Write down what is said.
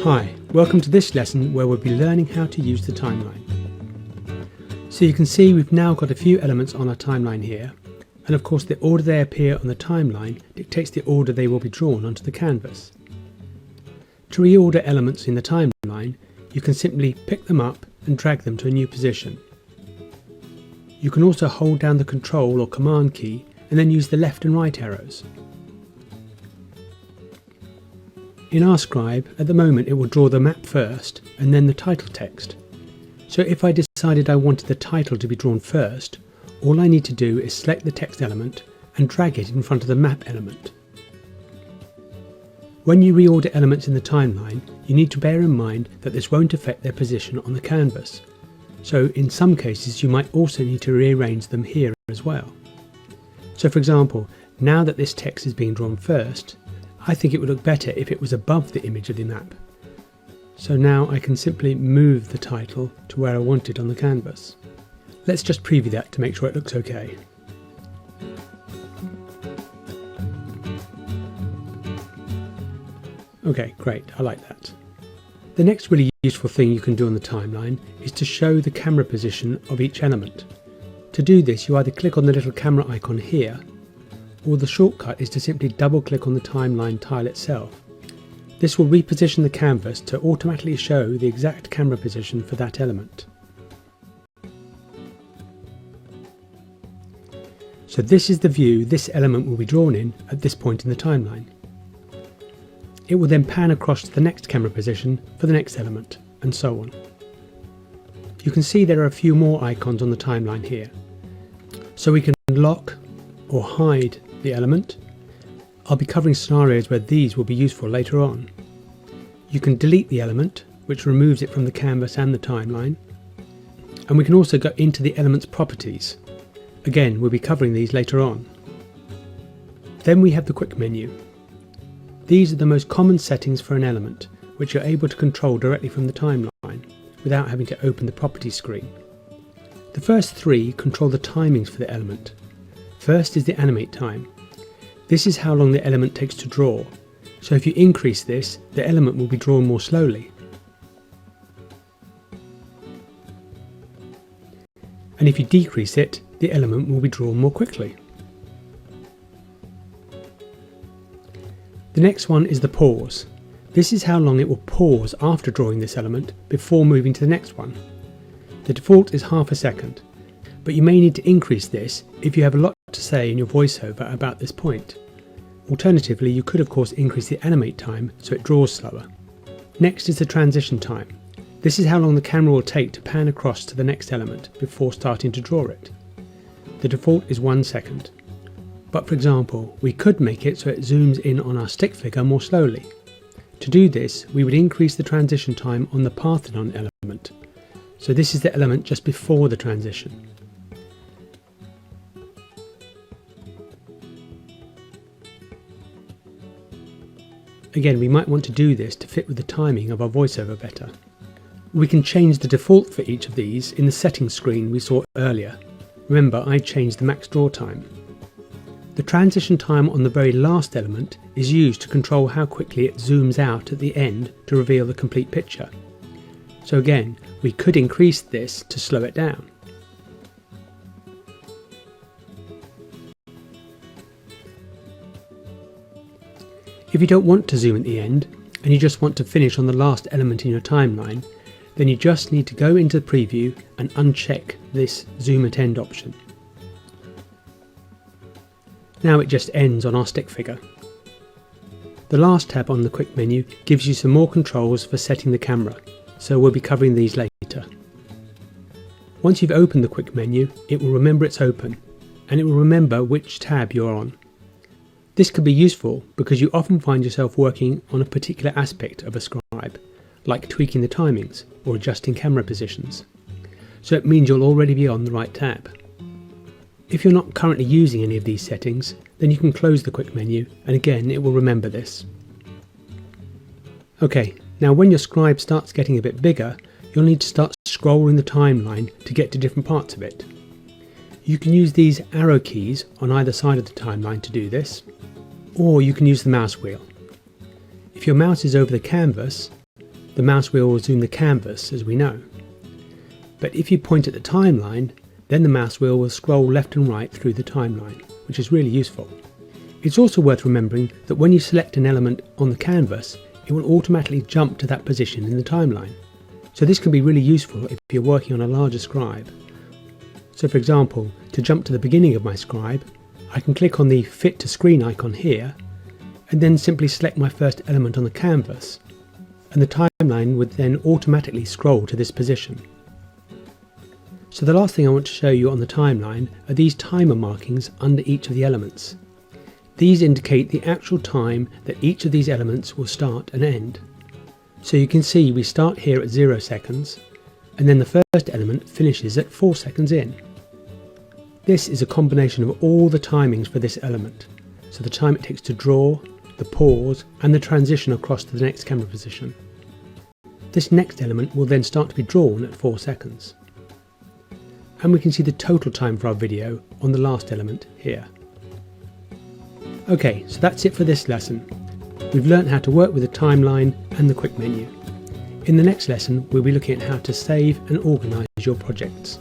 Hi, welcome to this lesson where we'll be learning how to use the timeline. So you can see we've now got a few elements on our timeline here, and of course the order they appear on the timeline dictates the order they will be drawn onto the canvas. To reorder elements in the timeline, you can simply pick them up and drag them to a new position. You can also hold down the Control or Command key and then use the left and right arrows. In our Scribe, at the moment it will draw the map first and then the title text. So if I decided I wanted the title to be drawn first, all I need to do is select the text element and drag it in front of the map element. When you reorder elements in the timeline, you need to bear in mind that this won't affect their position on the canvas. So in some cases you might also need to rearrange them here as well. So for example, now that this text is being drawn first, I think it would look better if it was above the image of the map. So now I can simply move the title to where I want it on the canvas. Let's just preview that to make sure it looks okay. Okay, great, I like that. The next really useful thing you can do on the timeline is to show the camera position of each element. To do this, you either click on the little camera icon here, or the shortcut is to simply double click on the timeline tile itself. This will reposition the canvas to automatically show the exact camera position for that element. So this is the view this element will be drawn in at this point in the timeline. It will then pan across to the next camera position for the next element, and so on. You can see there are a few more icons on the timeline here. So we can lock or hide the element. I'll be covering scenarios where these will be useful later on. You can delete the element, which removes it from the canvas and the timeline. And we can also go into the element's properties. Again, we'll be covering these later on. Then we have the quick menu. These are the most common settings for an element, which you're able to control directly from the timeline, without having to open the properties screen. The first three control the timings for the element. First is the animate time. This is how long the element takes to draw, so if you increase this, the element will be drawn more slowly. And if you decrease it, the element will be drawn more quickly. The next one is the pause. This is how long it will pause after drawing this element before moving to the next one. The default is half a second, but you may need to increase this if you have a lot to say in your voiceover about this point. Alternatively, you could of course increase the animate time so it draws slower. Next is the transition time. This is how long the camera will take to pan across to the next element before starting to draw it. The default is 1 second. But for example, we could make it so it zooms in on our stick figure more slowly. To do this, we would increase the transition time on the Parthenon element. So this is the element just before the transition. Again, we might want to do this to fit with the timing of our voiceover better. We can change the default for each of these in the settings screen we saw earlier. Remember, I changed the max draw time. The transition time on the very last element is used to control how quickly it zooms out at the end to reveal the complete picture. So again, we could increase this to slow it down. If you don't want to zoom at the end, and you just want to finish on the last element in your timeline, then you just need to go into the preview and uncheck this zoom at end option. Now it just ends on our stick figure. The last tab on the quick menu gives you some more controls for setting the camera, so we'll be covering these later. Once you've opened the quick menu, it will remember it's open, and it will remember which tab you're on. This could be useful because you often find yourself working on a particular aspect of a scribe, like tweaking the timings or adjusting camera positions. So it means you'll already be on the right tab. If you're not currently using any of these settings, then you can close the quick menu, and again it will remember this. Okay, now when your scribe starts getting a bit bigger, you'll need to start scrolling the timeline to get to different parts of it. You can use these arrow keys on either side of the timeline to do this, or you can use the mouse wheel. If your mouse is over the canvas, the mouse wheel will zoom the canvas, as we know. But if you point at the timeline, then the mouse wheel will scroll left and right through the timeline, which is really useful. It's also worth remembering that when you select an element on the canvas, it will automatically jump to that position in the timeline. So this can be really useful if you're working on a larger scribe. So for example, to jump to the beginning of my scribe, I can click on the Fit to Screen icon here, and then simply select my first element on the canvas, and the timeline would then automatically scroll to this position. So the last thing I want to show you on the timeline are these timer markings under each of the elements. These indicate the actual time that each of these elements will start and end. So you can see we start here at 0 seconds, and then the first element finishes at 4 seconds in. This is a combination of all the timings for this element, so the time it takes to draw, the pause, and the transition across to the next camera position. This next element will then start to be drawn at 4 seconds. And we can see the total time for our video on the last element here. Okay, so that's it for this lesson. We've learnt how to work with the timeline and the quick menu. In the next lesson, we'll be looking at how to save and organise your projects.